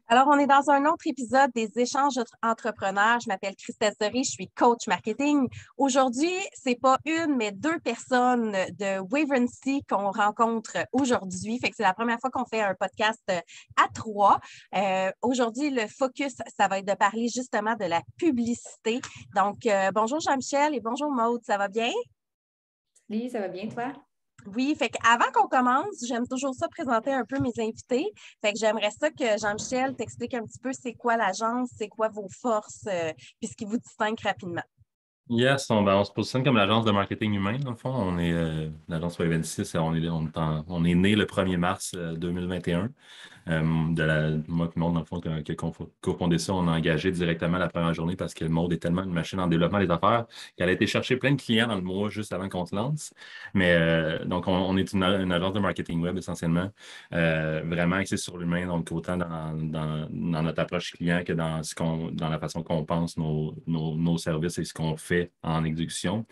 Alors, on est dans un autre épisode des échanges entrepreneurs. Je m'appelle Christelle Serry, je suis coach marketing. Aujourd'hui, c'est pas une, mais deux personnes de Wavency qu'on rencontre aujourd'hui. Fait que c'est la première fois qu'on fait un podcast à trois. Aujourd'hui, le focus, ça va être de parler justement de la publicité. Donc, bonjour Jean-Michel et bonjour Maude, ça va bien? Salut, ça va bien, toi? Oui, fait qu'avant qu'on commence, j'aime toujours ça présenter un peu mes invités. Fait que j'aimerais ça que Jean-Michel t'explique un petit peu c'est quoi l'agence, c'est quoi vos forces, puis ce qui vous distingue rapidement. Yes, on se positionne comme l'agence de marketing humain, dans le fond. On est l'agence Web 26, on est né le 1er mars 2021. Moi et Maud, dans le fond, qui a cofondé ça, on a engagé directement la première journée parce que Maud est tellement une machine en développement des affaires qu'elle a été chercher plein de clients dans le mois juste avant qu'on se lance. Mais donc, on est une agence de marketing web essentiellement, vraiment axée sur l'humain, donc autant dans notre approche client que dans la façon qu'on pense nos services et ce qu'on fait en exécution.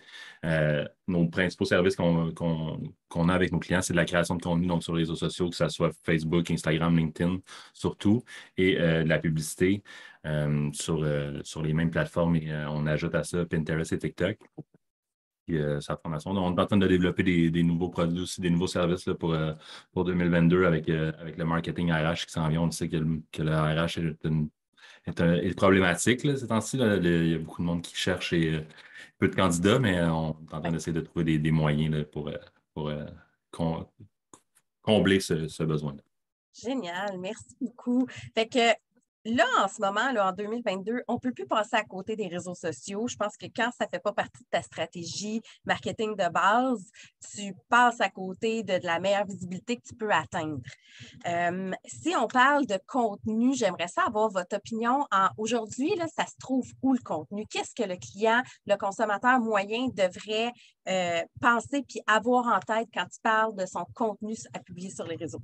Nos principaux services qu'on a avec nos clients, c'est de la création de contenu donc sur les réseaux sociaux, que ce soit Facebook, Instagram, LinkedIn, surtout, et de la publicité sur les mêmes plateformes. Et on ajoute à ça Pinterest et TikTok. Puis, sa formation. Donc, on est en train de développer des nouveaux produits aussi, des nouveaux services là, pour 2022 avec le marketing RH qui s'en vient. On sait que le RH est problématique là, ces temps-ci. Il y a beaucoup de monde qui cherche et peu de candidats, mais on est en train d'essayer de trouver des moyens là, pour com- combler ce besoin-là. Génial, merci beaucoup. Fait que là, en ce moment, là, en 2022, on ne peut plus passer à côté des réseaux sociaux. Je pense que quand ça ne fait pas partie de ta stratégie marketing de base, tu passes à côté de la meilleure visibilité que tu peux atteindre. Si on parle de contenu, j'aimerais ça avoir votre opinion. Aujourd'hui, là, ça se trouve où le contenu? Qu'est-ce que le client, le consommateur moyen devrait penser puis avoir en tête quand il parle de son contenu à publier sur les réseaux?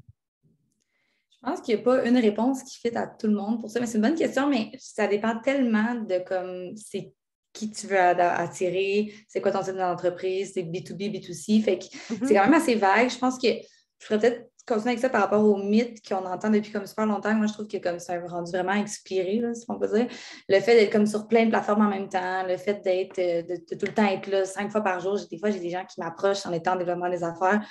Je pense qu'il n'y a pas une réponse qui fit à tout le monde pour ça, mais c'est une bonne question, mais ça dépend tellement de comme c'est qui tu veux attirer, c'est quoi ton type d'entreprise, c'est B2B, B2C. Fait que c'est quand même assez vague. Je pense que je ferais peut-être continuer avec ça par rapport aux mythes qu'on entend depuis comme super longtemps. Moi, je trouve que comme ça a rendu vraiment expiré, là, si on peut dire. Le fait d'être comme sur plein de plateformes en même temps, le fait d'être de tout le temps être là 5 fois par jour. Des fois, j'ai des gens qui m'approchent en étant en développement des affaires.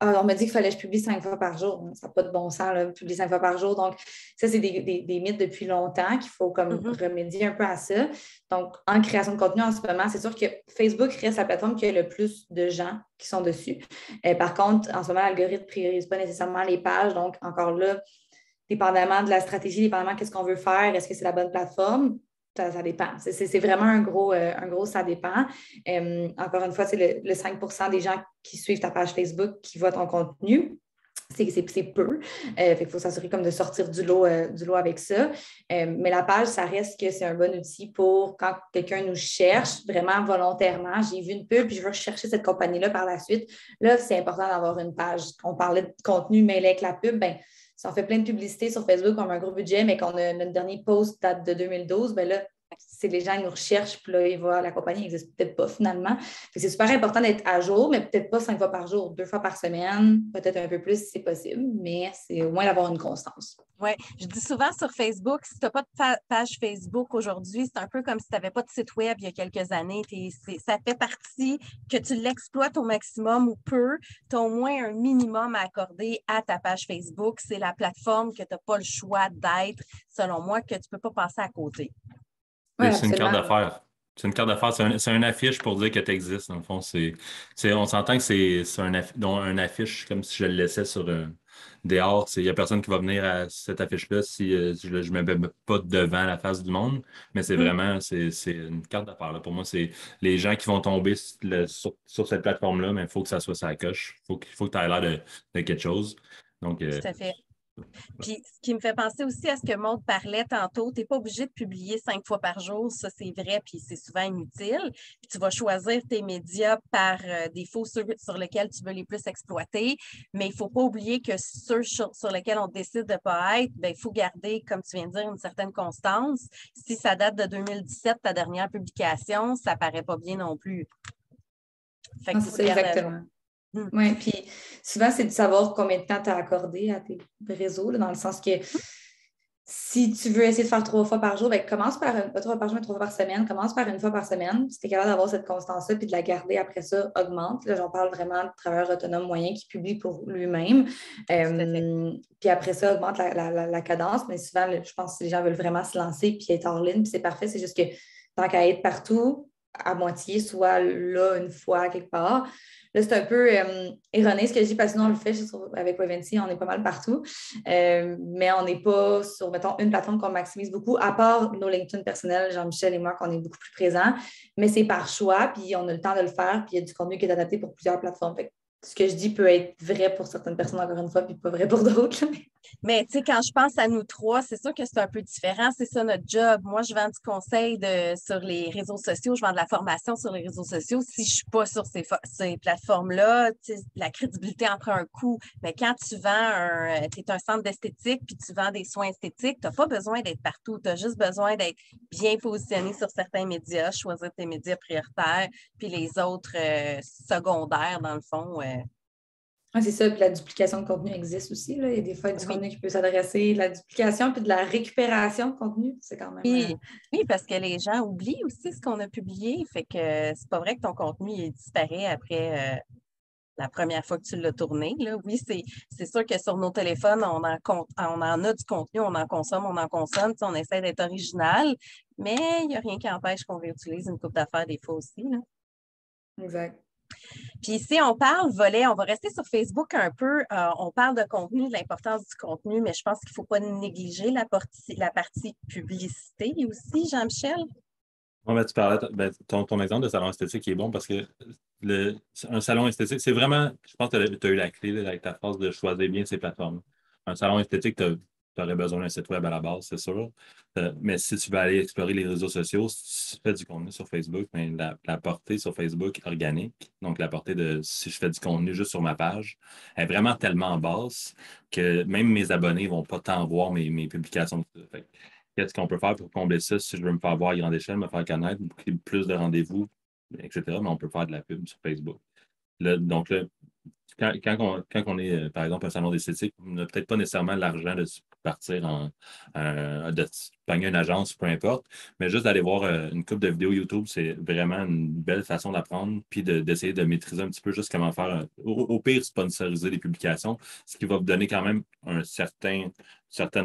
Ah, on m'a dit qu'il fallait que je publie 5 fois par jour. Ça n'a pas de bon sens, là, publier 5 fois par jour. Donc, ça, c'est des mythes depuis longtemps qu'il faut comme remédier un peu à ça. Donc, en création de contenu en ce moment, c'est sûr que Facebook reste la plateforme qui a le plus de gens qui sont dessus. Par contre, en ce moment, l'algorithme ne priorise pas nécessairement les pages. Donc, encore là, dépendamment de la stratégie, dépendamment de ce qu'on veut faire, est-ce que c'est la bonne plateforme? Ça dépend. C'est vraiment un gros ça dépend. Encore une fois, c'est le 5 des gens qui suivent ta page Facebook qui voient ton contenu. C'est peu. Il faut s'assurer comme de sortir du lot avec ça. Mais la page, ça reste que c'est un bon outil pour quand quelqu'un nous cherche vraiment volontairement. J'ai vu une pub puis je veux rechercher cette compagnie-là par la suite. Là, c'est important d'avoir une page. On parlait de contenu mêlé avec la pub. Ben, si on fait plein de publicités sur Facebook, on a un gros budget, mais qu'on a notre dernier post date de 2012, ben là, c'est les gens ils nous recherchent, puis là, ils voient la compagnie n'existe peut-être pas finalement. C'est super important d'être à jour, mais peut-être pas 5 fois par jour, 2 fois par semaine, peut-être un peu plus si c'est possible, mais c'est au moins d'avoir une constance. Oui, je dis souvent sur Facebook, si tu n'as pas de page Facebook aujourd'hui, c'est un peu comme si tu n'avais pas de site web il y a quelques années. Ça fait partie que tu l'exploites au maximum ou peu. Tu as au moins un minimum à accorder à ta page Facebook. C'est la plateforme que tu n'as pas le choix d'être, selon moi, que tu ne peux pas passer à côté. Oui, C'est une carte absolument. d'affaires. C'est une carte d'affaires. C'est une affiche pour dire que tu existes, dans le fond. On s'entend que c'est un affiche comme si je le laissais sur dehors. Il n'y a personne qui va venir à cette affiche-là si je ne me mets pas devant la face du monde. Mais c'est vraiment c'est une carte d'affaires. Là. Pour moi, c'est les gens qui vont tomber sur cette plateforme-là, mais il faut que ça soit sa coche. Il faut que tu aies l'air de quelque chose. Donc, Tout à fait. Puis, ce qui me fait penser aussi à ce que Maud parlait tantôt, tu n'es pas obligé de publier 5 fois par jour, ça c'est vrai, puis c'est souvent inutile. Puis tu vas choisir tes médias par défaut, ceux sur lesquels tu veux les plus exploiter, mais il ne faut pas oublier que ceux sur lesquels on décide de ne pas être, il faut garder, comme tu viens de dire, une certaine constance. Si ça date de 2017, ta dernière publication, ça ne paraît pas bien non plus. Fait Non, que c'est faut ça, le garder à jour. exactement. Oui, puis souvent, c'est de savoir combien de temps tu as accordé à tes réseaux, là, dans le sens que Si tu veux essayer de faire 3 fois par jour, ben, commence par, pas 3 fois par jour, mais 3 fois par semaine. Commence par 1 fois par semaine. Si tu es capable d'avoir cette constance-là puis de la garder après ça, augmente. Là, j'en parle vraiment de travailleur autonome moyen qui publie pour lui-même. Tout à fait. Puis après ça, augmente la cadence. Mais souvent, je pense que les gens veulent vraiment se lancer puis être en ligne. Puis c'est parfait. C'est juste que tant qu'à être partout, à moitié, soit là une fois quelque part. Là, c'est un peu erroné ce que je dis parce que nous, on le fait avec Weventy, on est pas mal partout. Mais on n'est pas sur, mettons, une plateforme qu'on maximise beaucoup, à part nos LinkedIn personnels, Jean-Michel et moi, qu'on est beaucoup plus présents. Mais c'est par choix, puis on a le temps de le faire, puis il y a du contenu qui est adapté pour plusieurs plateformes. Fait que ce que je dis peut être vrai pour certaines personnes, encore une fois, puis pas vrai pour d'autres. Mais tu sais, quand je pense à nous trois, c'est sûr que c'est un peu différent. C'est ça notre job. Moi, je vends du conseil sur les réseaux sociaux. Je vends de la formation sur les réseaux sociaux. Si je ne suis pas sur ces plateformes-là, tu sais, la crédibilité en prend un coup. Mais quand tu vends tu es un centre d'esthétique puis tu vends des soins esthétiques, tu n'as pas besoin d'être partout. Tu as juste besoin d'être bien positionné sur certains médias, choisir tes médias prioritaires, puis les autres secondaires, dans le fond. Ouais, c'est ça, puis la duplication de contenu existe aussi. Là. Il y a des fois du Oui. contenu qui peut s'adresser, de la duplication, puis de la récupération de contenu. C'est quand même. Oui, parce que les gens oublient aussi ce qu'on a publié. Fait que c'est pas vrai que ton contenu il disparaît après la première fois que tu l'as tourné. Là. Oui, c'est sûr que sur nos téléphones, on en a du contenu, on en consomme, tu sais, on essaie d'être original, mais il n'y a rien qui empêche qu'on réutilise une coupe d'affaires des fois aussi. Là. Exact. Puis si on parle volet, on va rester sur Facebook un peu. On parle de contenu, de l'importance du contenu, mais je pense qu'il ne faut pas négliger la partie publicité aussi, Jean-Michel. Ouais, ben, tu parlais, ton exemple de salon esthétique est bon parce que un salon esthétique, c'est vraiment, je pense que tu as eu la clé là, avec ta phrase de choisir bien ses plateformes. Un salon esthétique, tu aurais besoin d'un site web à la base, c'est sûr. Mais si tu veux aller explorer les réseaux sociaux, si tu fais du contenu sur Facebook, ben, la portée sur Facebook organique, donc la portée de si je fais du contenu juste sur ma page, est vraiment tellement basse que même mes abonnés ne vont pas tant voir mes publications. Fait qu'est-ce qu'on peut faire pour combler ça si je veux me faire voir à grande échelle, me faire connaître, booker plus de rendez-vous, etc. Mais on peut faire de la pub sur Facebook. Donc là, quand on est, par exemple, un salon d'esthétique, on n'a peut-être pas nécessairement l'argent de partir de pogner une agence, peu importe, mais juste d'aller voir une coupe de vidéos YouTube, c'est vraiment une belle façon d'apprendre, puis d'essayer de maîtriser un petit peu juste comment faire, au pire, sponsoriser les publications, ce qui va vous donner quand même certaine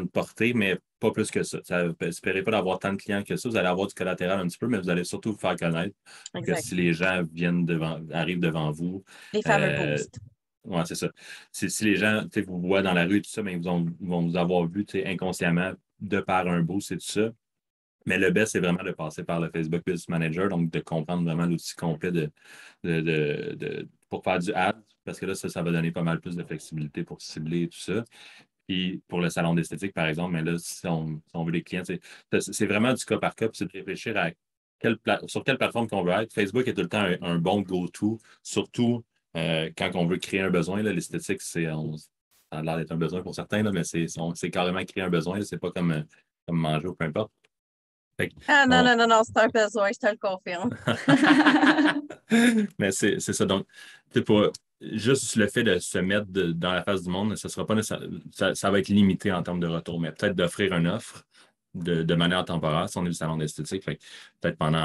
portée, mais pas plus que ça. Espérez pas d'avoir tant de clients que ça. Vous allez avoir du collatéral un petit peu, mais vous allez surtout vous faire connaître. Que Exact. si les gens arrivent devant vous, Les fameux euh, boosts. ouais, c'est ça. Si les gens vous voient dans la rue et tout ça, mais ils vont vous avoir vu inconsciemment de par un boost et tout ça. Mais le best, c'est vraiment de passer par le Facebook Business Manager, donc de comprendre vraiment l'outil complet pour faire du ad, parce que là, ça va donner pas mal plus de flexibilité pour cibler et tout ça. Puis pour le salon d'esthétique, par exemple, mais là, si on veut les clients, c'est vraiment du cas par cas, puis c'est de réfléchir à sur quelle plateforme qu'on veut être. Facebook est tout le temps un bon go-to, surtout quand on veut créer un besoin. L'esthétique, ça a l'air d'être un besoin pour certains, là, mais c'est carrément créer un besoin. C'est pas comme manger ou peu importe. Ah non, On- non, non, non, c'est un besoin, je te le confirme. Mais c'est ça. Donc, pour juste le fait de se mettre dans la face du monde, ça sera pas ça va être limité en termes de retour, mais peut-être d'offrir une offre de manière temporaire, si on est du salon d'esthétique. Peut-être pendant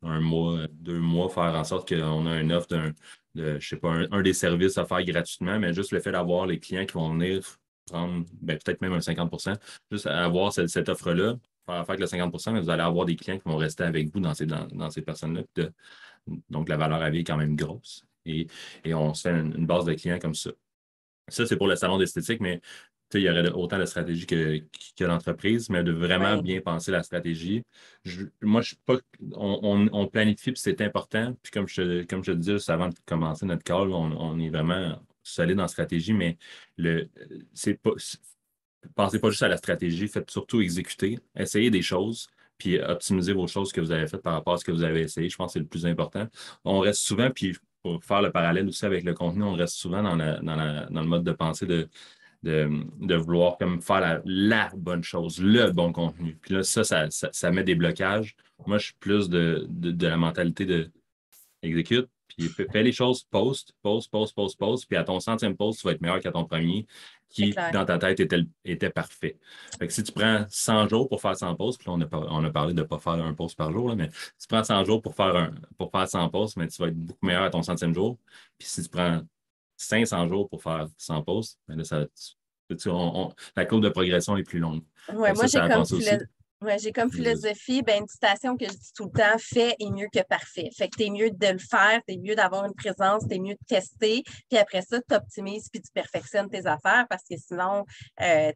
un mois, 2 mois, faire en sorte qu'on a une offre je sais pas, un des services à faire gratuitement, mais juste le fait d'avoir les clients qui vont venir prendre peut-être même un 50%, juste avoir cette offre-là, faire avec le 50%, mais vous allez avoir des clients qui vont rester avec vous dans ces personnes-là. Donc, la valeur à vie est quand même grosse. Et on se fait une base de clients comme ça. Ça, c'est pour le salon d'esthétique, mais il y aurait autant de stratégie que l'entreprise, mais de vraiment Oui, bien penser la stratégie. Moi, je suis pas. On planifie, puis c'est important. Puis comme je te disais juste avant de commencer notre call, on est vraiment solide en stratégie, mais c'est pas. Pensez pas juste à la stratégie, faites surtout exécuter, essayez des choses, puis optimisez vos choses que vous avez faites par rapport à ce que vous avez essayé. Je pense que c'est le plus important. On reste souvent, puis pour faire le parallèle aussi avec le contenu, on reste souvent dans le mode de pensée de vouloir comme faire la bonne chose, le bon contenu. Puis là, ça met des blocages. Moi, je suis plus de la mentalité de exécute, Puis fais les choses post, puis à ton centième post, tu vas être meilleur qu'à ton premier, C'est qui, clair. dans ta tête, était parfait. Fait que si tu prends 100 jours pour faire 100 posts, puis là, on a parlé de ne pas faire un post par jour, là, mais si tu prends 100 jours pour faire 100 posts, mais tu vas être beaucoup meilleur à ton centième jour. Puis si tu prends 500 jours pour faire 100 posts, ben là, la courbe de progression est plus longue. Ouais, moi, Ça, c'est à penser aussi. j'ai comme philosophie, ben, une citation que je dis tout le temps, fait est mieux que parfait. Fait que t'es mieux de le faire, t'es mieux d'avoir une présence, t'es mieux de tester, puis après ça, tu optimises puis tu perfectionnes tes affaires parce que sinon,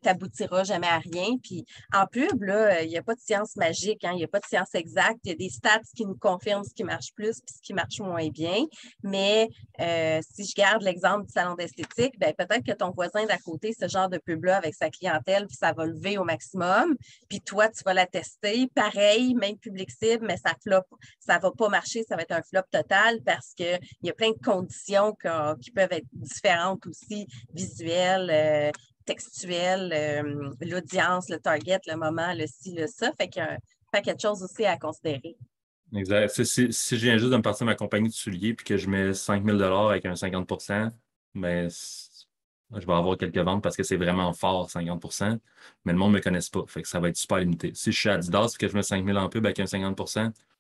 t'aboutiras jamais à rien. Puis en pub, là, il n'y a pas de science magique, hein, il n'y a pas de science exacte. Il y a des stats qui nous confirment ce qui marche plus puis ce qui marche moins bien. Mais si je garde l'exemple du salon d'esthétique, ben, peut-être que ton voisin d'à côté, ce genre de pub-là avec sa clientèle, puis ça va lever au maximum. Puis toi, tu vas la tester. Pareil, même public cible, mais ça flop. Ça ne va pas marcher, ça va être un flop total parce qu'il y a plein de conditions qui peuvent être différentes aussi, visuelles, textuelles, l'audience, le target, le moment, le ci, le ça. Fait qu'il y a un paquet de choses aussi à considérer. Exact. Si je viens juste de me partir de ma compagnie de souliers puis que je mets 5 000 avec un 50 mais je vais avoir quelques ventes parce que c'est vraiment fort, 50 mais le monde ne me connaisse pas. Fait que ça va être super limité. Si je suis à Adidas et que je mets 5 000 en pub avec un 50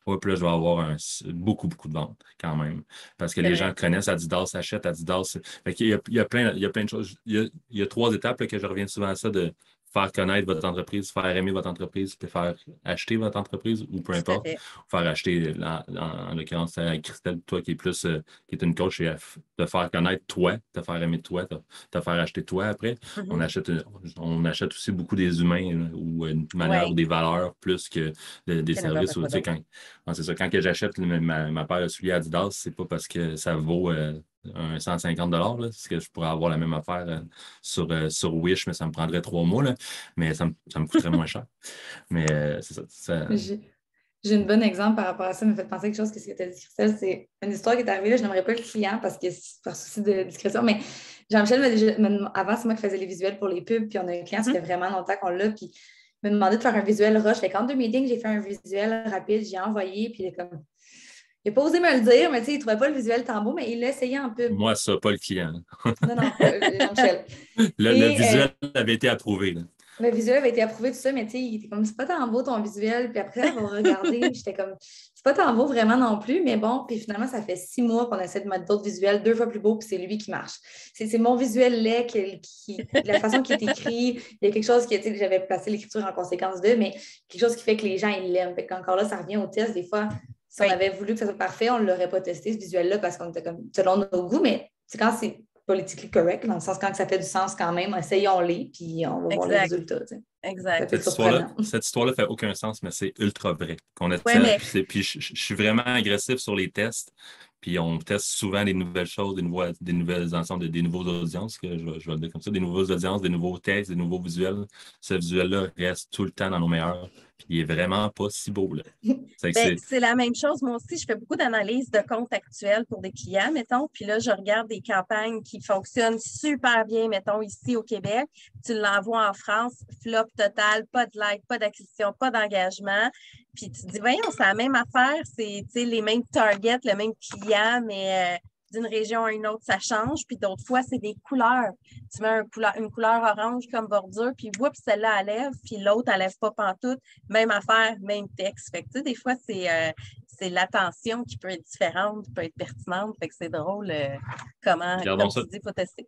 ouais, puis là, je vais avoir beaucoup de ventes quand même. Parce que C'est les vrai. gens connaissent Adidas, achètent Adidas. Fait qu'il il y a plein de choses. Il y a 3 étapes là, que je reviens souvent à ça de faire connaître votre entreprise, faire aimer votre entreprise, puis faire acheter votre entreprise ou peu Tout à importe. fait. Faire acheter, en l'occurrence, Christelle, toi qui est plus, qui est une coach, et te faire connaître toi, te faire aimer toi, te faire acheter toi après. On Mhm. achète, on achète aussi beaucoup des humains là, ou une manière ou Oui, des valeurs plus que des que n'importe services. quoi Tu sais, d'autre. c'est ça, quand que j'achète ma paire de souliers Adidas, c'est pas parce que ça vaut un 150 là, parce que je pourrais avoir la même affaire sur Wish, mais ça me prendrait 3 mois, là, mais ça me coûterait moins cher. Mais c'est ça. J'ai j'ai une bonne exemple par rapport à ça, me fait penser à quelque chose que ce que tu as dit, Christelle. C'est une histoire qui est arrivée, là, je n'aimerais pas le client parce que c'est par souci de discrétion, mais Jean-Michel, avant, c'est moi qui faisais les visuels pour les pubs, puis on a un client, ça Mhm. fait vraiment longtemps qu'on l'a, puis il m'a demandé de faire un visuel rush. Fait qu'en 2 meetings, j'ai fait un visuel rapide, j'ai envoyé, puis il est comme. Il n'a pas osé me le dire, mais tu sais, il ne trouvait pas le visuel tant beau, mais il l'a essayé en pub. Moi, ça, pas le client. Non, non, Jean-Michel. Le Et visuel avait été approuvé. Là. le visuel avait été approuvé, tout ça, mais tu sais, il était comme, c'est pas tant beau ton visuel. Puis après, on va regarder. J'étais comme, c'est pas tant beau vraiment non plus, mais bon. Puis finalement, ça fait 6 mois qu'on essaie de mettre d'autres visuels 2 fois plus beaux, puis c'est lui qui marche. C'est mon visuel laid, la façon qu'il est écrit. Il y a quelque chose qui, tu sais, j'avais placé l'écriture en conséquence de, mais quelque chose qui fait que les gens, ils l'aiment. Fait qu'encore là, ça revient au test. Des fois, si on Oui, avait voulu que ça soit parfait, on ne l'aurait pas testé, ce visuel-là, parce qu'on était comme, selon nos goûts, mais c'est quand c'est politically correct, dans le sens quand ça fait du sens quand même, essayons-les, puis on va voir les exact, résultats. Tu sais. Ça exact. peut être surprenant. Cette histoire-là fait aucun sens, mais c'est ultra vrai. Qu'on Oui, essaie, mais puis je suis vraiment agressif sur les tests. Puis on teste souvent des nouvelles choses, des nouvelles ensembles, des nouveaux audiences, que je vais le dire comme ça, des nouvelles audiences, des nouveaux textes, des nouveaux visuels. Ce visuel-là reste tout le temps dans nos meilleurs. Puis il est vraiment pas si beau, là. C'est que ben, c'est. c'est la même chose. Moi aussi, je fais beaucoup d'analyses de comptes actuels pour des clients, mettons. Puis là, je regarde des campagnes qui fonctionnent super bien, mettons, ici au Québec. Tu l'envoies en France, flop total, pas de like, pas d'acquisition, pas d'engagement. Puis tu te dis, voyons, c'est la même affaire. C'est, tu sais, les mêmes targets, le même client, mais d'une région à une autre, ça change. Puis d'autres fois, c'est des couleurs. Tu mets une couleur orange comme bordure, puis oups, celle-là, elle lève, puis l'autre, elle lève pas pantoute. Même affaire, même texte. Fait que, tu sais, des fois, c'est l'attention qui peut être différente, qui peut être pertinente. Fait que c'est drôle comment, Gardons comme ça. tu dis, il faut tester.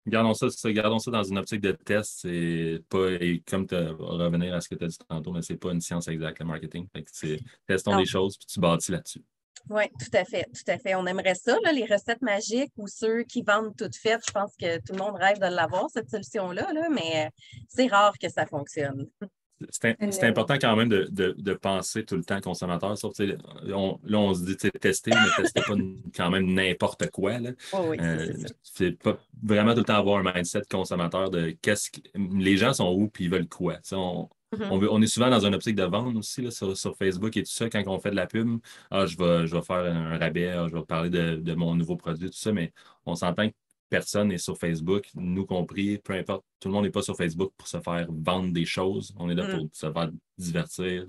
Gardons ça dans une optique de test. C'est pas, et comme revenir à ce que tu as dit tantôt, mais c'est pas une science exacte, le marketing. Fait que testons Non. des choses, puis tu bâtis là-dessus. Oui, tout à fait, tout à fait. On aimerait ça, là, les recettes magiques ou ceux qui vendent toutes faites. Je pense que tout le monde rêve de l'avoir, cette solution-là, là, mais c'est rare que ça fonctionne. C'est important quand même de penser tout le temps consommateur. Sauf, là, on se dit tester, mais testez pas quand même n'importe quoi. Là. Oui, oui, c'est ça. C'est pas vraiment tout le temps avoir un mindset consommateur de les gens sont où puis ils veulent quoi. Mhm. On est souvent dans une optique de vendre aussi là, sur Facebook et tout ça. Quand on fait de la pub, je vais faire un rabais, je vais parler de mon nouveau produit, tout ça, mais on s'entend que personne n'est sur Facebook, nous compris, peu importe. Tout le monde n'est pas sur Facebook pour se faire vendre des choses. On est là Mhm. pour se faire divertir.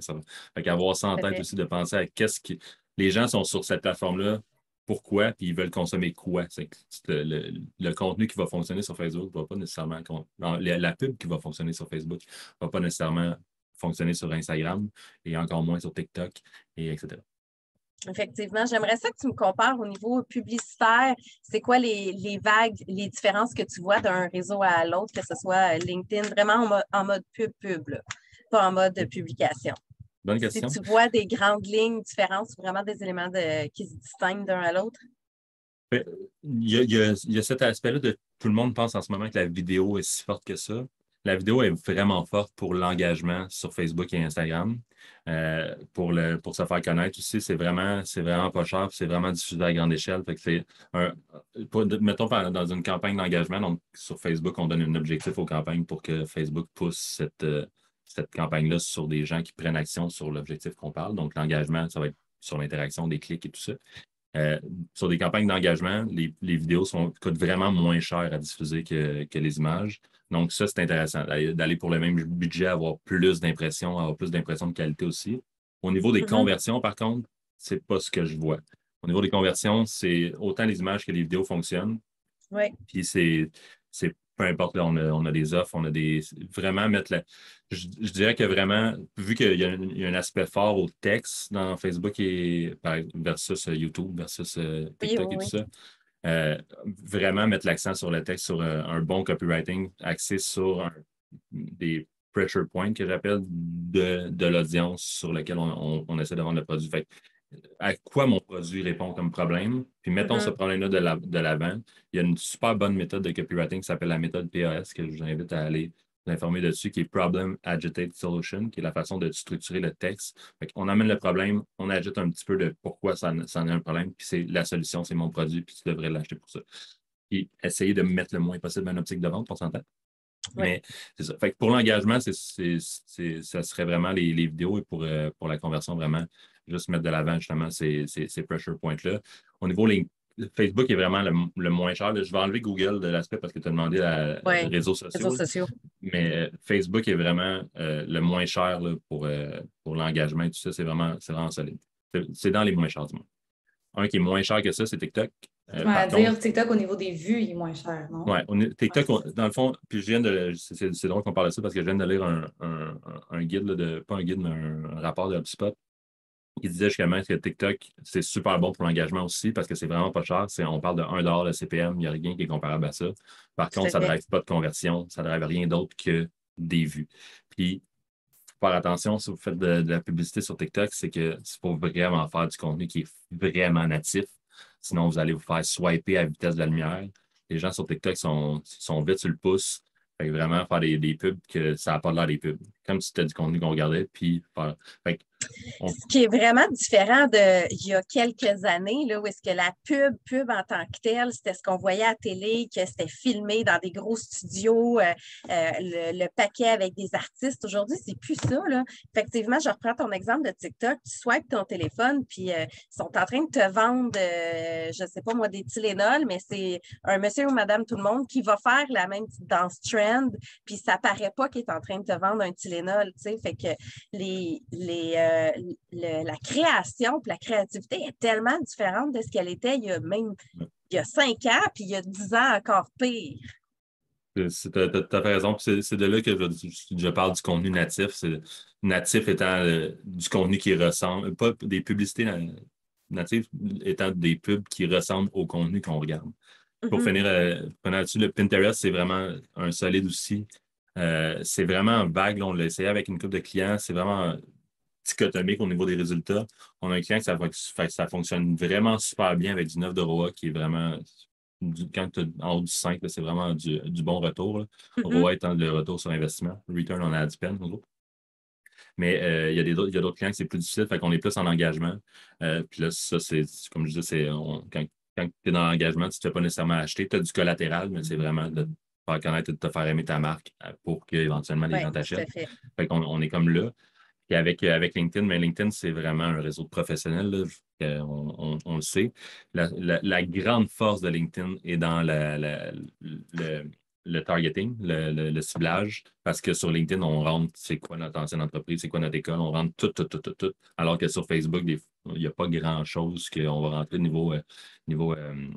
Fait qu'avoir ça en Tout à tête fait. aussi, de penser à qu'est-ce qui. Les gens sont sur cette plateforme-là pourquoi, puis ils veulent consommer quoi. Le contenu qui va fonctionner sur Facebook ne va pas nécessairement... La pub qui va fonctionner sur Facebook ne va pas nécessairement fonctionner sur Instagram et encore moins sur TikTok, et etc. Effectivement, j'aimerais ça que tu me compares au niveau publicitaire. C'est quoi les vagues, les différences que tu vois d'un réseau à l'autre, que ce soit LinkedIn, vraiment en mode pub, là, pas en mode publication. Bonne Si question. tu vois des grandes lignes différentes, vraiment des éléments qui se distinguent d'un à l'autre. Il y a cet aspect-là de tout le monde pense en ce moment que la vidéo est si forte que ça. La vidéo est vraiment forte pour l'engagement sur Facebook et Instagram. Pour se faire connaître aussi, c'est vraiment pas cher, c'est vraiment diffusé à grande échelle. Fait que mettons dans une campagne d'engagement, donc sur Facebook, on donne un objectif aux campagnes pour que Facebook pousse cette campagne-là sur des gens qui prennent action sur l'objectif qu'on parle. Donc, l'engagement, ça va être sur l'interaction, des clics et tout ça. Sur des campagnes d'engagement, les vidéos coûtent vraiment moins cher à diffuser que les images. Donc, ça, c'est intéressant d'aller pour le même budget, avoir plus d'impressions, avoir plus d'impressions de qualité aussi. Au niveau des conversions, par contre, c'est pas ce que je vois. Au niveau des conversions, c'est autant les images que les vidéos fonctionnent. Oui. Puis c'est peu importe, là, on a des offres, on a des. Vraiment mettre la. Je dirais que vraiment, vu qu'il y a un aspect fort au texte dans Facebook versus YouTube, versus TikTok et tout ça, vraiment mettre l'accent sur le texte, sur un bon copywriting axé sur des pressure points que j'appelle de l'audience sur lequel on essaie de vendre le produit. Fait à quoi mon produit répond comme problème. Puis mettons ce problème-là de l'avant. Il y a une super bonne méthode de copywriting qui s'appelle la méthode PAS, que je vous invite à aller vous informer dessus, qui est Problem Agitate Solution, qui est la façon de structurer le texte. On amène le problème, on ajoute un petit peu de pourquoi ça en est un problème, puis c'est la solution, c'est mon produit, puis tu devrais l'acheter pour ça. Puis essayer de mettre le moins possible dans une optique de vente, pour s'entendre. Oui. Mais c'est ça. Fait que pour l'engagement, ça serait vraiment les vidéos et pour la conversion, vraiment, juste mettre de l'avant justement ces pressure points-là. Au niveau Facebook est vraiment le moins cher. Là, je vais enlever Google de l'aspect parce que tu as demandé les réseaux sociaux. Mais Facebook est vraiment le moins cher là, pour l'engagement et tout ça. C'est vraiment solide. C'est dans les moins chers du monde. Un qui est moins cher que ça, c'est TikTok. TikTok, au niveau des vues, il est moins cher, non? Oui, TikTok, dans le fond, puis c'est drôle qu'on parle de ça parce que je viens de lire un guide, pas un guide, mais un rapport de HubSpot qui disait justement que TikTok, c'est super bon pour l'engagement aussi parce que c'est vraiment pas cher. On parle de 1$ de CPM, il n'y a rien qui est comparable à ça. Par contre, ça ne drive pas de conversion, ça ne drive rien d'autre que des vues. Puis, faut faire attention si vous faites de la publicité sur TikTok, c'est qu'il faut vraiment faire du contenu qui est vraiment natif. Sinon, vous allez vous faire swiper à la vitesse de la lumière. Les gens sur TikTok sont vite sur le pouce. Fait que vraiment faire des pubs que ça n'a pas l'air des pubs. Comme si c'était du contenu qu'on regardait, puis faire. Ce qui est vraiment différent d'il y a quelques années, là, où est-ce que la pub en tant que telle, c'était ce qu'on voyait à la télé, que c'était filmé dans des gros studios, le paquet avec des artistes. Aujourd'hui, c'est plus ça, là. Effectivement, je reprends ton exemple de TikTok, tu swipes ton téléphone, puis ils sont en train de te vendre, je ne sais pas moi, des Tylenol, mais c'est un monsieur ou madame tout le monde qui va faire la même petite danse trend, puis ça paraît pas qu'il est en train de te vendre un Tylenol, tu sais. Fait que la création et la créativité est tellement différente de ce qu'elle était il y a 5 ans, puis il y a 10 ans encore pire. Tu as raison. C'est de là que je parle du contenu natif. Natif étant du contenu qui ressemble, pas des publicités natives étant des pubs qui ressemblent au contenu qu'on regarde. Pour finir là-dessus, le Pinterest, c'est vraiment un solide aussi. C'est vraiment vague. Là, on l'a essayé avec une couple de clients. C'est vraiment dichotomique au niveau des résultats. On a un client que ça fonctionne vraiment super bien avec du 9 de ROA qui est vraiment, quand tu es en haut du 5, c'est vraiment du bon retour. ROA étant le retour sur investissement, return on ad spend, en gros. Mais il y a d'autres clients que c'est plus difficile, fait qu'on est plus en engagement. Puis là, ça, c'est comme je dis, quand tu es dans l'engagement, tu ne te fais pas nécessairement acheter. Tu as du collatéral, mais c'est vraiment de te faire connaître et de te faire aimer ta marque pour qu'éventuellement les gens t'achètent. Fait qu'on est comme là. Et avec LinkedIn, mais LinkedIn, c'est vraiment un réseau de professionnels, là, on le sait. La grande force de LinkedIn est dans le targeting, le ciblage, parce que sur LinkedIn, on rentre c'est quoi notre ancienne entreprise, c'est quoi notre école, on rentre tout. Alors que sur Facebook, il n'y a pas grand-chose qu'on va rentrer niveau plus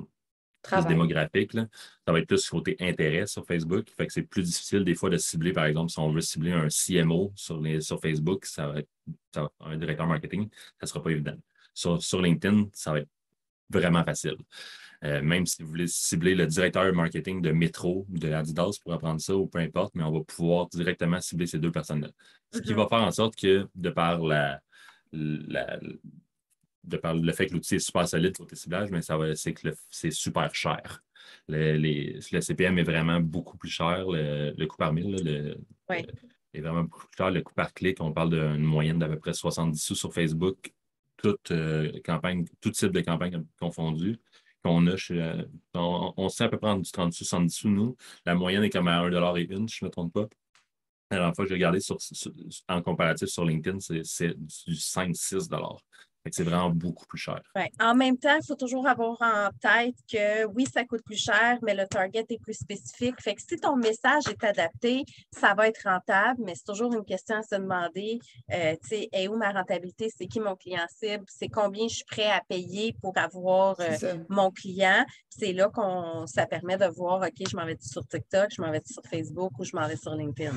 Travail. démographique, là. Ça va être plus côté intérêt sur Facebook. Fait que c'est plus difficile des fois de cibler, par exemple, si on veut cibler un CMO sur Facebook, un directeur marketing, ça ne sera pas évident. Sur LinkedIn, ça va être vraiment facile. Même si vous voulez cibler le directeur marketing de Metro, de Adidas pour apprendre ça ou peu importe, mais on va pouvoir directement cibler ces deux personnes-là. Ce qui va faire en sorte que, de par le fait que l'outil est super solide côté ciblage, mais c'est que c'est super cher. Le CPM est vraiment beaucoup plus cher. Le coût par mille est vraiment beaucoup plus cher. Le coût par clic, on parle d'une moyenne d'à peu près 70 sous sur Facebook, tout type de campagne confondue qu'on a. On sait à peu près entre du 30 sous, 70 sous, nous. La moyenne est comme à 1,01 $, si je ne me trompe pas. La dernière fois que j'ai regardé en comparatif sur LinkedIn, c'est du 5-6 $. C'est vraiment beaucoup plus cher. Ouais. En même temps, il faut toujours avoir en tête que oui, ça coûte plus cher, mais le target est plus spécifique. Fait que si ton message est adapté, ça va être rentable, mais c'est toujours une question à se demander, tu sais, est où ma rentabilité? C'est qui mon client cible? C'est combien je suis prêt à payer pour avoir mon client? C'est là ça permet de voir, OK, je m'en vais sur TikTok, je m'en vais sur Facebook ou je m'en vais sur LinkedIn.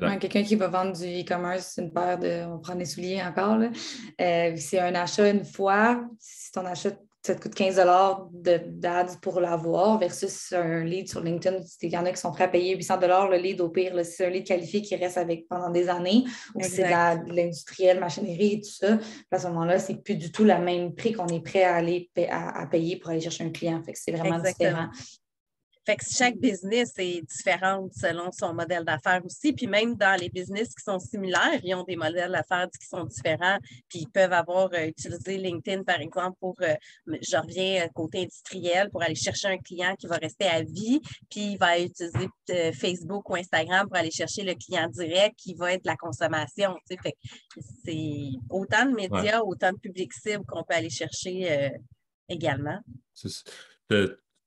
Ouais, quelqu'un qui va vendre du e-commerce, une paire on prend des souliers encore, là. C'est un achat une fois. Si ton achat, ça te coûte 15 $ d'ads pour l'avoir versus un lead sur LinkedIn. Il y en a qui sont prêts à payer 800 $ le lead au pire. Là, si c'est un lead qualifié qui reste avec pendant des années ou si c'est de l'industriel, machinerie et tout ça, à ce moment-là, c'est plus du tout le même prix qu'on est prêt à aller à payer pour aller chercher un client. Fait que c'est vraiment différent. Fait que chaque business est différent selon son modèle d'affaires aussi. Puis même dans les business qui sont similaires, ils ont des modèles d'affaires qui sont différents. Puis ils peuvent avoir utilisé LinkedIn, par exemple, je reviens côté industriel, pour aller chercher un client qui va rester à vie. Puis il va utiliser Facebook ou Instagram pour aller chercher le client direct qui va être la consommation. Tu sais. Fait que c'est autant de médias, autant de publics cibles qu'on peut aller chercher également.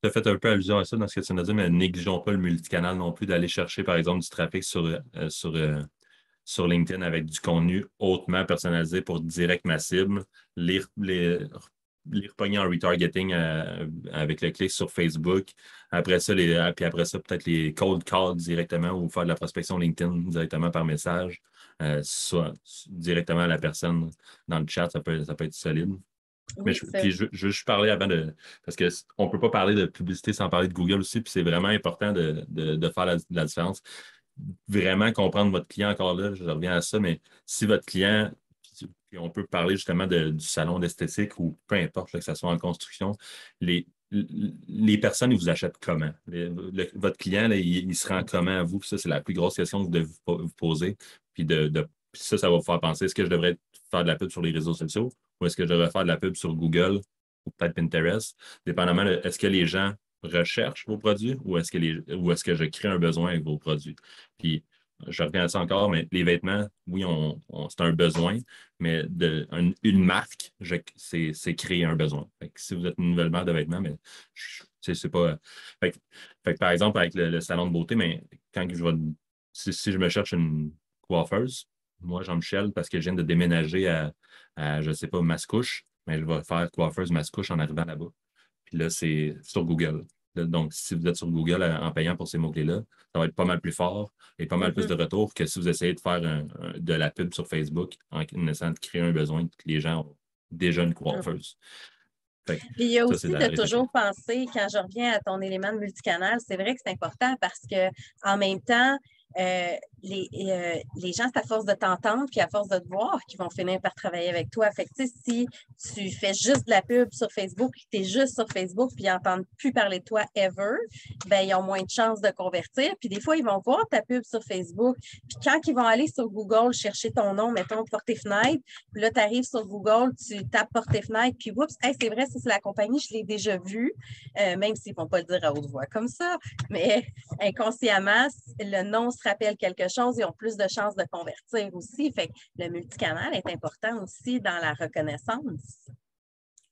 Tu as fait un peu allusion à ça dans ce que tu nous as dit, mais négligeons pas le multicanal non plus, d'aller chercher, par exemple, du trafic sur LinkedIn avec du contenu hautement personnalisé pour direct ma cible, les repogner en retargeting avec le clic sur Facebook. Après ça, peut-être les cold calls directement ou faire de la prospection LinkedIn directement par message, soit directement à la personne dans le chat, ça peut être solide. Oui, mais je veux juste parler avant parce qu'on ne peut pas parler de publicité sans parler de Google aussi, puis c'est vraiment important de faire la différence. Vraiment comprendre votre client encore là, je reviens à ça, mais si votre client, puis on peut parler justement du salon d'esthétique ou peu importe, là, que ce soit en construction, les personnes, ils vous achètent comment? Votre client, là, il se rend comment à vous? Puis ça, c'est la plus grosse question que vous devez vous poser. Puis ça va vous faire penser, est-ce que je devrais faire de la pub sur les réseaux sociaux ou est-ce que je devrais faire de la pub sur Google ou peut-être Pinterest? Dépendamment, est-ce que les gens recherchent vos produits ou est-ce que je crée un besoin avec vos produits? Puis, je reviens à ça encore, mais les vêtements, oui, c'est un besoin, mais une marque, c'est créer un besoin. Fait que si vous êtes une nouvelle marque de vêtements, mais c'est pas. Fait que, par exemple, avec le salon de beauté, mais quand si je me cherche une coiffeuse, moi, Jean-Michel, parce que je viens de déménager à je ne sais pas, Mascouche, mais je vais faire coiffeuse Mascouche en arrivant là-bas. Puis là, c'est sur Google. Donc, si vous êtes sur Google en payant pour ces mots-clés-là, ça va être pas mal plus fort et pas mal plus de retours que si vous essayez de faire de la pub sur Facebook en essayant de créer un besoin que les gens ont déjà une coiffeuse. Puis il y a aussi de toujours penser, quand je reviens à ton élément de multicanal, c'est vrai que c'est important parce que en même temps, les gens, c'est à force de t'entendre puis à force de te voir qu'ils vont finir par travailler avec toi. Fait que, si tu fais juste de la pub sur Facebook, tu es juste sur Facebook puis ils n'entendent plus parler de toi ever, ben ils ont moins de chances de convertir. Puis des fois, ils vont voir ta pub sur Facebook. Puis quand ils vont aller sur Google chercher ton nom, mettons Portes et Fenêtres, puis là, tu arrives sur Google, tu tapes Portes et Fenêtres, puis oups, hey, c'est vrai, ça, c'est la compagnie, je l'ai déjà vue, même s'ils ne vont pas le dire à haute voix comme ça. Mais inconsciemment, le nom se rappelle quelque chose, ils ont plus de chances de convertir aussi. Fait que le multicanal est important aussi dans la reconnaissance.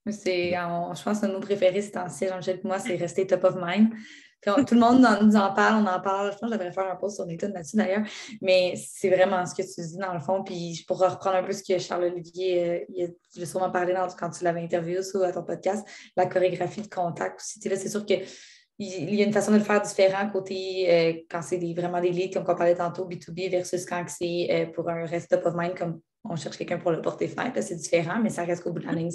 Je pense que nos préférés, c'est ancien, Jean-Michel, moi, c'est rester top of mind. Tout le monde nous en parle, on en parle. Je pense que je devrais faire un post sur LinkedIn là-dessus d'ailleurs. Mais c'est vraiment ce que tu dis dans le fond. Puis pour reprendre un peu ce que Charles-Olivier, je l'ai sûrement parlé quand tu l'avais interviewé à ton podcast, la chorégraphie de contact aussi. Là, c'est sûr que il y a une façon de le faire différent côté quand c'est vraiment des leads, comme on parlait tantôt, B2B versus quand c'est pour un reste top of mind, comme on cherche quelqu'un pour le porter faire. C'est différent, mais ça reste qu'au bout de la ligne,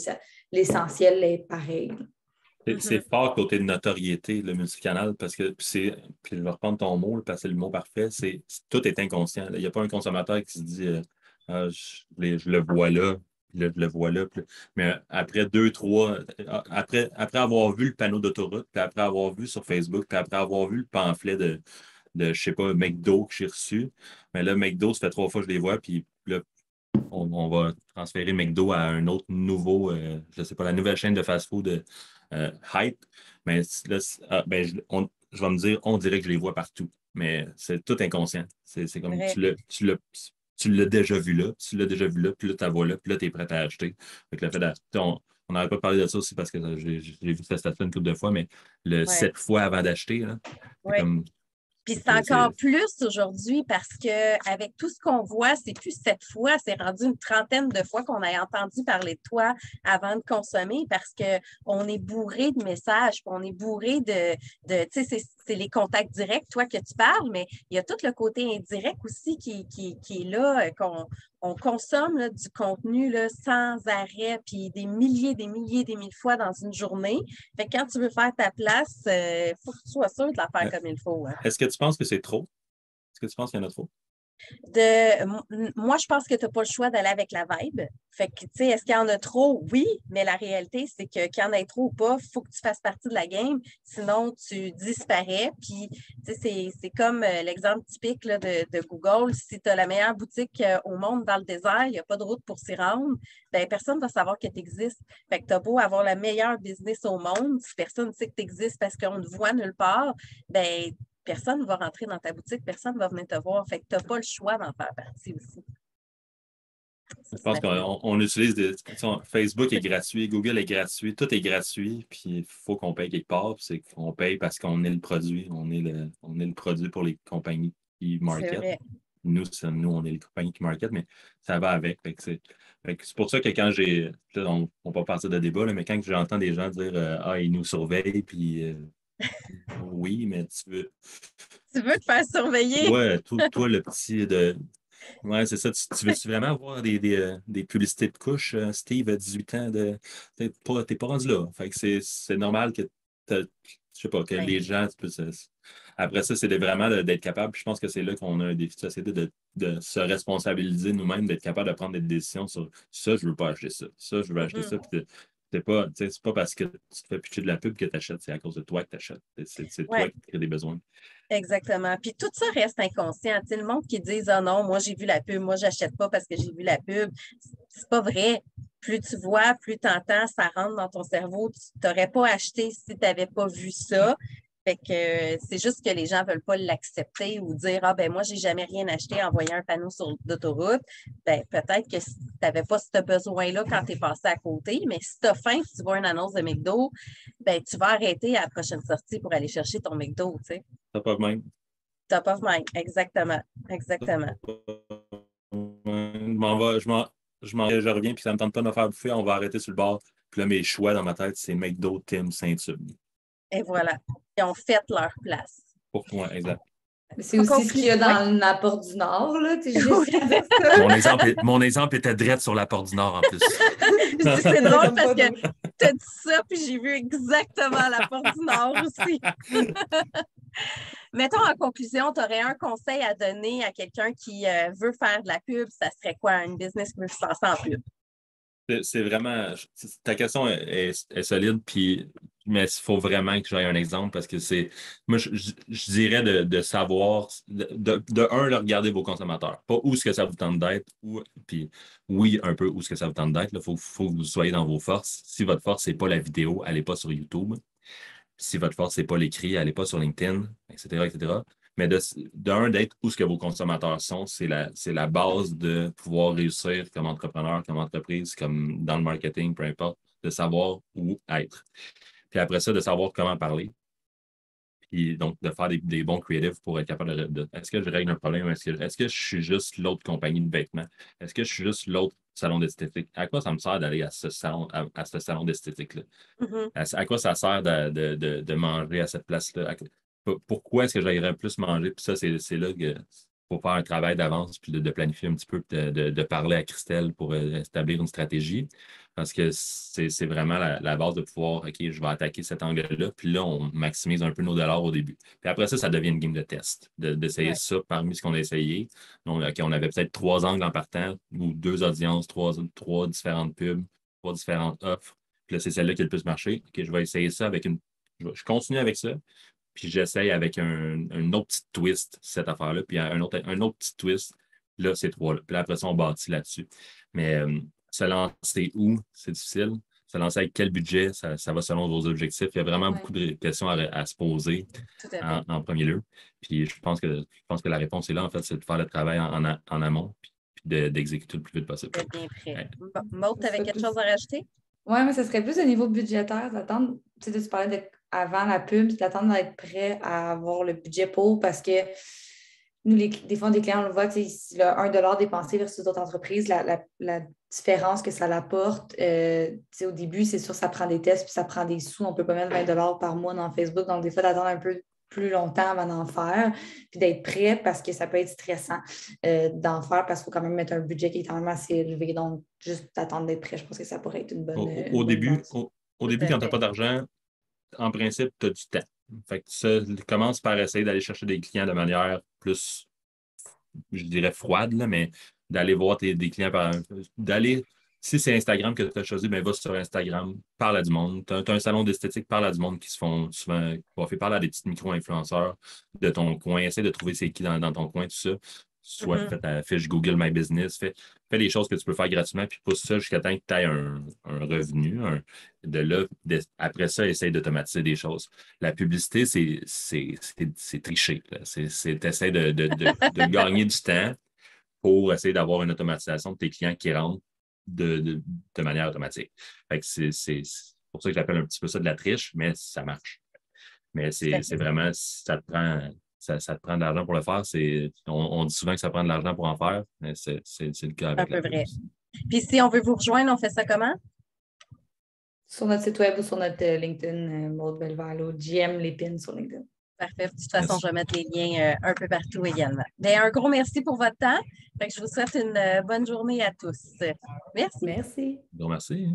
l'essentiel est pareil. C'est fort côté de notoriété, le multicanal, parce que puis je vais reprendre ton mot, parce que c'est le mot parfait, tout est inconscient. Il n'y a pas un consommateur qui se dit Ah, je le vois là, puis là, je le vois là. Mais après 2, 3, après avoir vu le panneau d'autoroute, puis après avoir vu sur Facebook, puis après avoir vu le pamphlet de je sais pas, McDo que j'ai reçu, mais là, McDo, ça fait 3 fois que je les vois, puis là, on va transférer McDo à un autre nouveau, je ne sais pas, la nouvelle chaîne de fast-food Hype. Mais là, je vais me dire, on dirait que je les vois partout. Mais c'est tout inconscient. C'est comme tu l'as déjà vu là, puis là, tu la vois là, puis là, tu es prêt à acheter. Fait que le fait on n'avait pas parlé de ça aussi parce que j'ai vu cette station une couple de fois, mais le 7 fois avant d'acheter, là, c'est comme. Puis c'est encore plus aujourd'hui parce qu'avec tout ce qu'on voit, c'est plus 7 fois, c'est rendu une trentaine de fois qu'on a entendu parler de toi avant de consommer parce qu'on est bourré de messages, on est bourré tu sais, c'est les contacts directs, toi, que tu parles, mais il y a tout le côté indirect aussi qui est là, on consomme là, du contenu là, sans arrêt, puis des milliers, des mille fois dans une journée. Fait que quand tu veux faire ta place, il faut que tu sois sûr de la faire comme il faut. Hein. Est-ce que tu penses que c'est trop? Est-ce que tu penses qu'il y en a trop? Moi, je pense que tu n'as pas le choix d'aller avec la vibe. Fait que, tu sais, est-ce qu'il y en a trop? Oui, mais la réalité, c'est que qu'il y en ait trop ou pas, il faut que tu fasses partie de la game. Sinon, tu disparais. Puis, tu sais, c'est comme l'exemple typique là, de Google. Si tu as la meilleure boutique au monde dans le désert, il n'y a pas de route pour s'y rendre, ben, personne ne va savoir que tu existes. Fait que tu as beau avoir la meilleure business au monde, si personne ne sait que tu existes parce qu'on te voit nulle part, ben, personne ne va rentrer dans ta boutique, personne ne va venir te voir. Fait que tu n'as pas le choix d'en faire partie aussi. Je pense qu'on utilise Facebook est gratuit, Google est gratuit, tout est gratuit, puis il faut qu'on paye quelque part. C'est qu'on paye parce qu'on est le produit. On est le produit pour les compagnies qui marketent. Nous, on est les compagnies qui marketent, mais ça va avec. C'est pour ça que quand on va partir de débat, là, mais quand j'entends des gens dire Ah, ils nous surveillent, puis oui, mais tu veux. Tu veux te faire surveiller? Ouais, toi, le petit de. Ouais, c'est ça. Tu veux-tu vraiment avoir des publicités de couches, Steve, à 18 ans? T'es pas rendu là. Fait que c'est normal que je sais pas, que les gens. Après ça, c'est vraiment d'être capable. Puis je pense que c'est là qu'on a un défi de société de se responsabiliser nous-mêmes, d'être capable de prendre des décisions sur ça, je veux pas acheter ça. Ça, je veux acheter ça. Puis c'est pas parce que tu te fais pitcher de la pub que tu achètes, c'est à cause de toi que tu achètes. C'est toi qui crée des besoins. Exactement. Puis tout ça reste inconscient. Tu sais, le monde qui dit Ah non, moi j'ai vu la pub, moi j'achète pas parce que j'ai vu la pub. C'est pas vrai. Plus tu vois, plus tu entends, ça rentre dans ton cerveau. Tu n'aurais pas acheté si tu n'avais pas vu ça. Fait que c'est juste que les gens ne veulent pas l'accepter ou dire Ah ben moi, j'ai jamais rien acheté en voyant un panneau d'autoroute. Ben, peut-être que si tu n'avais pas ce besoin-là quand tu es passé à côté, mais si tu as faim, si tu vois une annonce de McDo, ben, tu vas arrêter à la prochaine sortie pour aller chercher ton McDo, tu sais. Top of mind. Top of mind, exactement. Exactement. Je reviens, puis ça ne me tente pas de me faire bouffer, on va arrêter sur le bord. Puis là, mes choix dans ma tête, c'est McDo, Tim, Saint-Tube. Et voilà. Ils ont fait leur place. Pour moi, exact. C'est aussi ce qu'il y a dans la Porte du Nord, là. Mon exemple était direct sur la Porte du Nord, en plus. C'est drôle parce que tu as dit ça, puis j'ai vu exactement la Porte du Nord aussi. Mettons, en conclusion, tu aurais un conseil à donner à quelqu'un qui veut faire de la pub, ça serait quoi? Une business qui veut se lancer en pub? C'est vraiment. Ta question est solide, mais il faut vraiment que j'aie un exemple parce que c'est. Moi, je dirais de savoir. De regarder vos consommateurs. Pas où est-ce que ça vous tente d'être. Puis oui, un peu où est-ce que ça vous tente d'être. Il faut que vous soyez dans vos forces. Si votre force, c'est pas la vidéo, allez pas sur YouTube. Si votre force, c'est pas l'écrit, allez pas sur LinkedIn, etc., etc. Mais d'être où ce que vos consommateurs sont, c'est la base de pouvoir réussir comme entrepreneur, comme entreprise, comme dans le marketing, peu importe, de savoir où être. Puis après ça, de savoir comment parler. Puis donc, de faire des bons creatives pour être capable est-ce que je règle un problème? Est-ce que je suis juste l'autre compagnie de vêtements? Est-ce que je suis juste l'autre salon d'esthétique? À quoi ça me sert d'aller à ce salon d'esthétique-là? Mm-hmm. À quoi ça sert de manger à cette place-là? Pourquoi est-ce que j'aimerais plus manger? Puis ça, c'est là que faut faire un travail d'avance, puis de planifier un petit peu, puis de parler à Christelle pour établir une stratégie. Parce que c'est vraiment la base de pouvoir, OK, je vais attaquer cet angle-là, puis là, on maximise un peu nos dollars au début. Puis après ça devient une game de test, d'essayer ça parmi ce qu'on a essayé. Donc, OK, on avait peut-être 3 angles en partant, ou 2 audiences, trois différentes pubs, 3 différentes offres. Puis là, c'est celle-là qui a le plus marché. OK, je vais essayer ça avec je continue avec ça. Puis j'essaye avec un autre petit twist, cette affaire-là, puis un autre petit twist, là, ces trois-là. Puis là, après ça, on bâtit là-dessus. Mais se lancer où, c'est difficile. Se lancer avec quel budget, ça va selon vos objectifs. Il y a vraiment beaucoup de questions à se poser en premier lieu. Puis je pense que la réponse est là, en fait, c'est de faire le travail en amont, puis d'exécuter le plus vite possible. C'est bien prêt. Maud, tu avais quelque chose à rajouter? Oui, mais ce serait plus au niveau budgétaire, d'attendre, tu sais, tu parlais avant la pub, puis d'attendre d'être prêt à avoir le budget pour, parce que nous, des fois, des clients, on le voit, tu sais, le 1 $ dépensé versus d'autres entreprises, la différence que ça l'apporte, tu sais, au début, c'est sûr, ça prend des tests, puis ça prend des sous. On ne peut pas mettre 20 $ par mois dans Facebook, donc des fois, d'attendre un peu plus longtemps avant d'en faire, puis d'être prêt parce que ça peut être stressant d'en faire parce qu'il faut quand même mettre un budget qui est quand même assez élevé. Donc, juste attendre d'être prêt, je pense que ça pourrait être une bonne. Au début, quand tu n'as fait. pas d'argent, en principe, tu as du temps. Fait que ça commence par essayer d'aller chercher des clients de manière plus, je dirais, froide, là, mais d'aller voir des clients si c'est Instagram que tu as choisi, ben va sur Instagram, parle à du monde. Tu as un salon d'esthétique, parle à du monde qui se font souvent parler à des petits micro-influenceurs de ton coin, essaie de trouver c'est qui dans ton coin, tout ça. Soit fais ta fiche Google My Business, fais des choses que tu peux faire gratuitement, puis pousse ça jusqu'à temps que tu aies un revenu. De là, après ça, essaye d'automatiser des choses. La publicité, c'est tricher. Tu essaies de gagner du temps pour essayer d'avoir une automatisation de tes clients qui rentrent de manière automatique. Fait que c'est pour ça que j'appelle un petit peu ça de la triche, mais ça marche. Mais c'est vraiment, ça te prend de l'argent pour le faire. On dit souvent que ça prend de l'argent pour en faire, mais c'est le cas avec un peu vrai. Puis si on veut vous rejoindre, on fait ça comment? Sur notre site web ou sur notre LinkedIn, Maud Belval, GM Lépine sur LinkedIn. Parfait. De toute façon, je vais mettre les liens un peu partout également. Bien, un gros merci pour votre temps. Fait que je vous souhaite une bonne journée à tous. Merci. Merci. Merci.